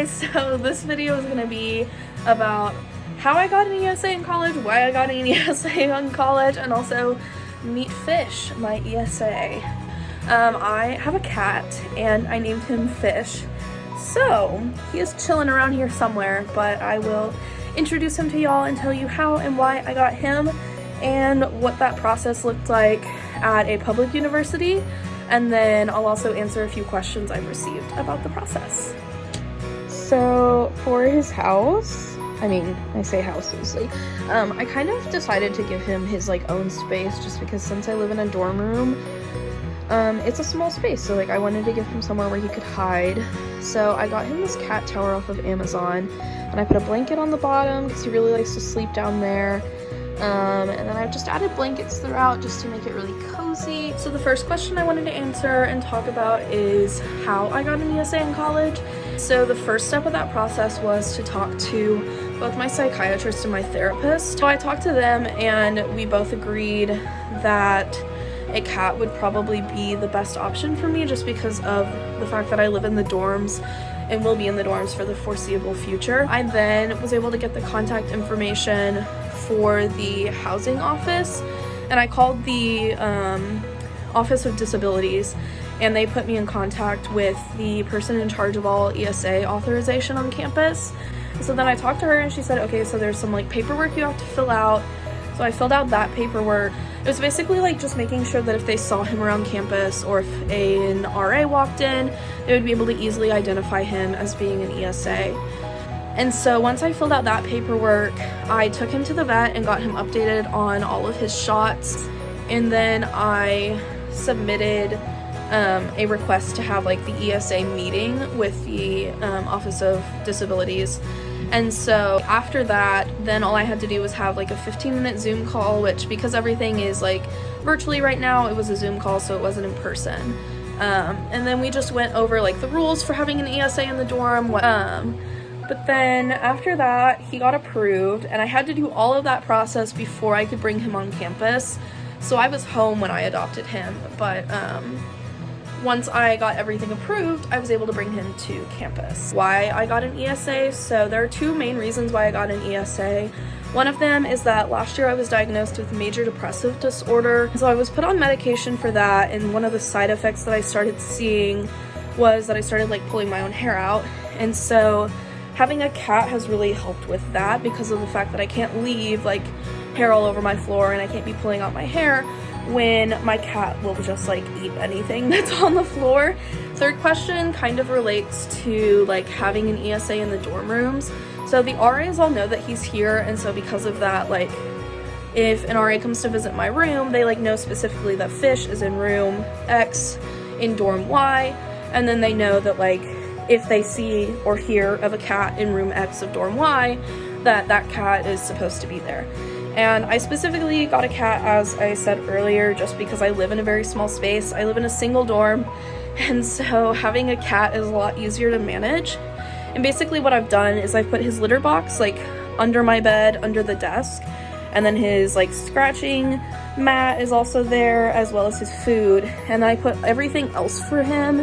guys, so this video is going to be about how I got an ESA in college, why I got an ESA in college, and also meet Fish, my ESA. I have a cat and I named him Fish, so he is chilling around here somewhere, but I will introduce him to y'all and tell you how and why I got him and what that process looked like at a public university, and then I'll also answer a few questions I've received about the process. So for his house, I say house loosely, I kind of decided to give him his own space just because since I live in a dorm room, it's a small space, so I wanted to give him somewhere where he could hide. So I got him this cat tower off of Amazon, and I put a blanket on the bottom because he really likes to sleep down there. And then I've just added blankets throughout just to make it really cozy. So the first question I wanted to answer and talk about is how I got an ESA in college. So the first step of that process was to talk to both my psychiatrist and my therapist. So I talked to them and we both agreed that a cat would probably be the best option for me just because of the fact that I live in the dorms and will be in the dorms for the foreseeable future. I then was able to get the contact information for the housing office, and I called the Office of Disabilities, and they put me in contact with the person in charge of all ESA authorization on campus. So then I talked to her and she said, okay, so there's some paperwork you have to fill out. So I filled out that paperwork. It was basically just making sure that if they saw him around campus or if an RA walked in, they would be able to easily identify him as being an ESA. And so once I filled out that paperwork, I took him to the vet and got him updated on all of his shots. And then I submitted a request to have the ESA meeting with the Office of Disabilities. And so after that, then all I had to do was have a 15-minute Zoom call, which because everything is virtually right now, it was a Zoom call, so it wasn't in person. And then we just went over the rules for having an ESA in the dorm. But then after that, he got approved, and I had to do all of that process before I could bring him on campus. So I was home when I adopted him, but once I got everything approved, I was able to bring him to campus. Why I got an ESA? So there are two main reasons why I got an ESA. One of them is that last year I was diagnosed with major depressive disorder. So I was put on medication for that, and one of the side effects that I started seeing was that I started pulling my own hair out. And so having a cat has really helped with that because of the fact that I can't leave hair all over my floor and I can't be pulling out my hair when my cat will just eat anything that's on the floor. Third question kind of relates to having an ESA in the dorm rooms. So the RAs all know that he's here, and so because of that, if an RA comes to visit my room, they know specifically that Fish is in room X in dorm Y, and then they know that if they see or hear of a cat in room X of dorm Y, that cat is supposed to be there. And I specifically got a cat, as I said earlier, just because I live in a very small space. I live in a single dorm, and so having a cat is a lot easier to manage. And basically what I've done is I've put his litter box under my bed, under the desk, and then his scratching mat is also there, as well as his food. And I put everything else for him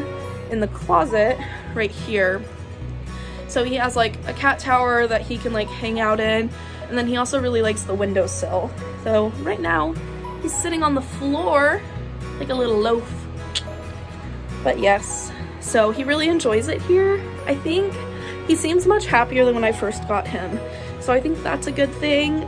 in the closet right here. So he has a cat tower that he can hang out in, and then he also really likes the windowsill. So right now he's sitting on the floor like a little loaf. But yes, so he really enjoys it here. I think he seems much happier than when I first got him, so I think that's a good thing.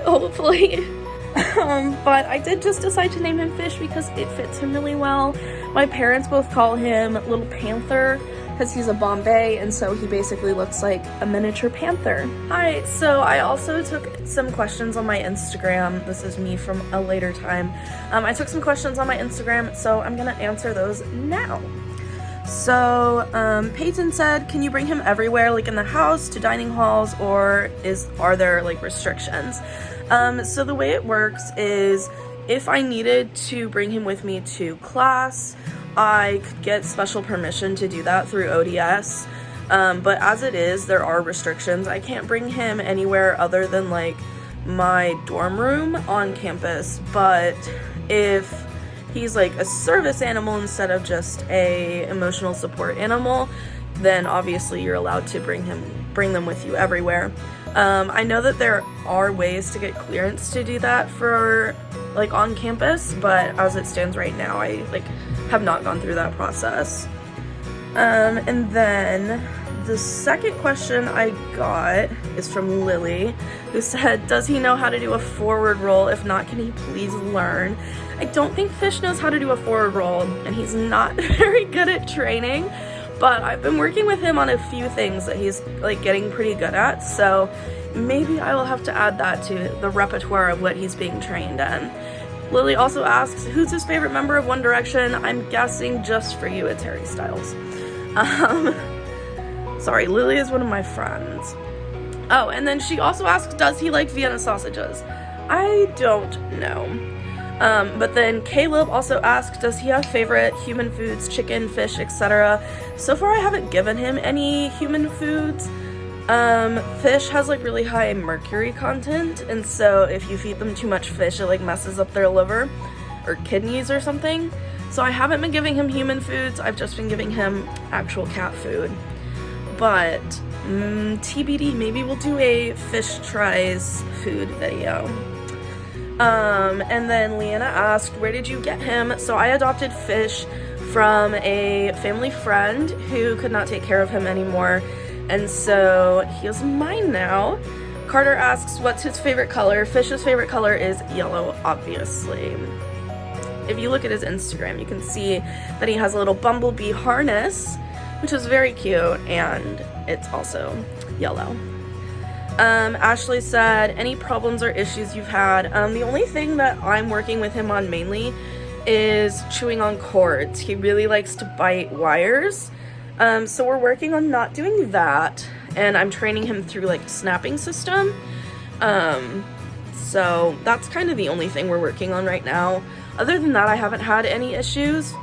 Hopefully. But I did just decide to name him Fish because it fits him really well. My parents both call him Little Panther because he's a Bombay, and so he basically looks like a miniature panther. Hi, so I also took some questions on my Instagram. This is me from a later time. I took some questions on my Instagram, so I'm gonna answer those now. So Peyton said, can you bring him everywhere, in the house, to dining halls, or are there restrictions? So the way it works is if I needed to bring him with me to class, I could get special permission to do that through ODS. But as it is, there are restrictions. I can't bring him anywhere other than my dorm room on campus. But if he's a service animal instead of just a emotional support animal, then obviously you're allowed to bring them with you everywhere. I know that there are ways to get clearance to do that for like on campus, but as it stands right now, I like have not gone through that process. And then the second question I got is from Lily, who said, does he know how to do a forward roll? If not, can he please learn? I don't think Fish knows how to do a forward roll, and he's not very good at training, but I've been working with him on a few things that he's like getting pretty good at, so maybe I will have to add that to the repertoire of what he's being trained in. Lily also asks, who's his favorite member of One Direction? I'm guessing just for you it's Harry Styles. Sorry, Lily is one of my friends. Oh, and then she also asks, does he like Vienna sausages? I don't know. But then Caleb also asked, does he have favorite human foods, chicken, fish, etc.? So far I haven't given him any human foods. Fish has like really high mercury content, and so if you feed them too much fish, it like messes up their liver or kidneys or something. So I haven't been giving him human foods, I've just been giving him actual cat food. But TBD, maybe we'll do a fish tries food video. And then Leanna asked, where did you get him? So I adopted Fish from a family friend who could not take care of him anymore, and so he is mine now. Carter asks, what's his favorite color? Fish's favorite color is yellow, obviously. If you look at his Instagram, you can see that he has a little bumblebee harness, which is very cute, and it's also yellow. Ashley said, any problems or issues you've had? The only thing that I'm working with him on mainly is chewing on cords. He really likes to bite wires. So we're working on not doing that, and I'm training him through like snapping system. So that's kind of the only thing we're working on right now. Other than that, I haven't had any issues.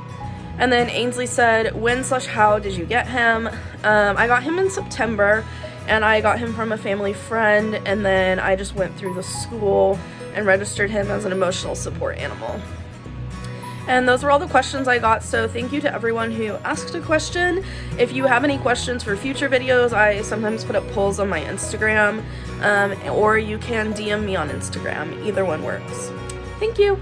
And then Ainsley said, when/how did you get him? I got him in September, and I got him from a family friend, and then I just went through the school and registered him as an emotional support animal. And those were all the questions I got, so thank you to everyone who asked a question. If you have any questions for future videos, I sometimes put up polls on my Instagram, or you can DM me on Instagram. Either one works. Thank you.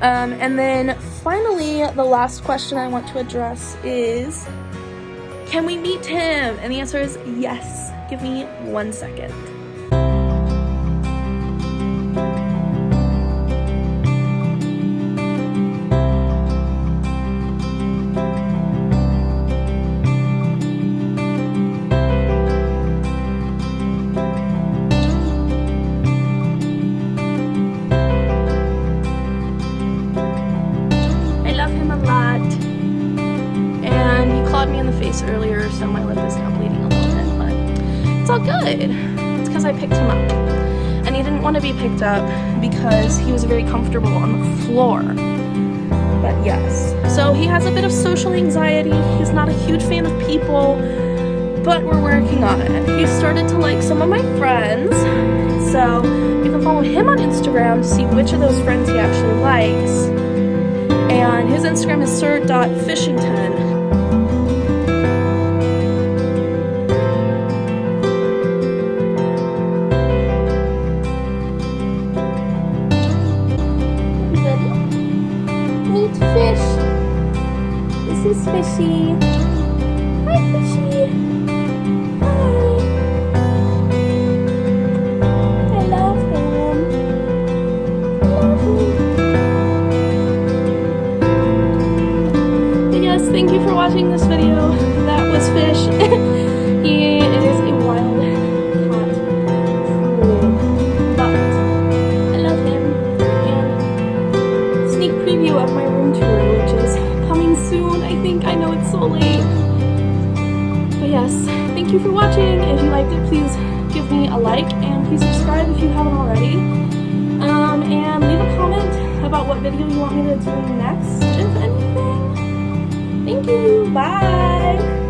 And then finally, the last question I want to address is, can we meet him? And the answer is yes. Give me 1 second. Earlier, so my lip is now bleeding a little bit, but it's all good. It's because I picked him up, and he didn't want to be picked up because he was very comfortable on the floor. But yes, so he has a bit of social anxiety. He's not a huge fan of people, but we're working on it. He started to like some of my friends, so you can follow him on Instagram to see which of those friends he actually likes. And his Instagram is sir.fishington. This is Fishy. Hi, Fishy. Hi. I love him. But yes, thank you for watching this video. That was Fish. He is a wild cat. But I love him. And sneak preview of my room tour, which is coming soon. I think, I know it's so late. But yes, thank you for watching. If you liked it, please give me a like, and please subscribe if you haven't already. And leave a comment about what video you want me to do next, if anything. Thank you. Bye.